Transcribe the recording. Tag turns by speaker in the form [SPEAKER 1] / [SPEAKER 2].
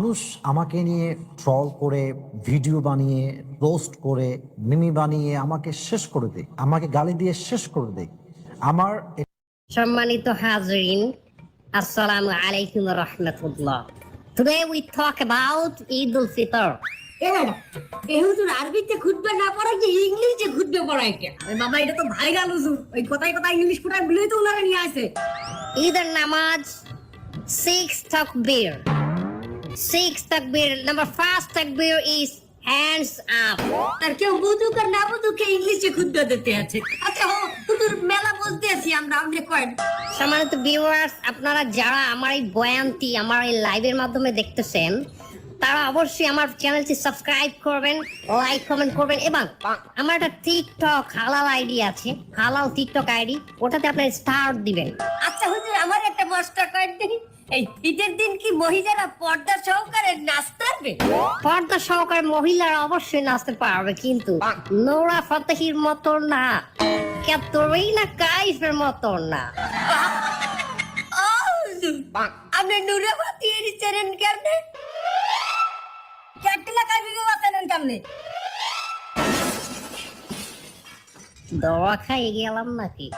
[SPEAKER 1] মানুষ আমাকে নিয়ে ট্রল করে, ভিডিও বানিয়ে, রোস্ট করে, মিমি বানিয়ে আমাকে শেষ করে দেয়, আমাকে গালি দিয়ে শেষ করে দেয়। আমার
[SPEAKER 2] সম্মানিত হাজরিন, আসসালামু আলাইকুম ওয়া রাহমাতুল্লাহ। Today we talk about Eid al-Fitr.
[SPEAKER 3] হুজুর আরবিতে খুতবা না পড়াই যে ইংলিশে খুতবা পড়াই কে? বাবা এটা তো ভাইরাল হুজুর, ওই কথায় কথায় ইংলিশ কোটায় বলেই তো উনারা নিয়ে আসে।
[SPEAKER 2] ঈদের নামাজ 6 takbir. 6 takbir. Number first takbir is hands up.
[SPEAKER 3] আর কেউ বুঝুক আর না বুঝুক ইংলিশে খুতবা দিতে আছে। আচ্ছা হুজুর মেলা বলতে আছি আমরা, আপনি কয়েন।
[SPEAKER 2] সম্মানিত ভিউয়ার্স, আপনারা যারা আমার এই বয়ানটি আমার এই লাইভের মাধ্যমে দেখতেছেন, তারা অবশ্যই আমার চ্যানেলটি সাবস্ক্রাইব করবেন, লাইক কমেন্ট করবেন এবং আমার একটা টিকটক হালাল আইডি আছে, হালাল টিকটক আইডি, ওটাতে আপনার স্টার দিবেন।
[SPEAKER 3] আচ্ছা হুজুর আমার একটা মশলা কয়েন দেখি, এই ঈদের দিন কি মহিলারা পর্দা সহকারে নাচতে পারবে?
[SPEAKER 2] পর্দা সহকারে মহিলারা অবশ্যই নাচতে পারবে, কিন্তু নোরা ফতেহির মতো না, ক্যাতরিনা কাইফের মতো না।
[SPEAKER 3] আপনি নুরাবাতি এর চ্যানেল কেমনে? ক্যাটলা কাইফে বাতানেন কেমনে?
[SPEAKER 2] দোয়া খাই গেলাম নাকি?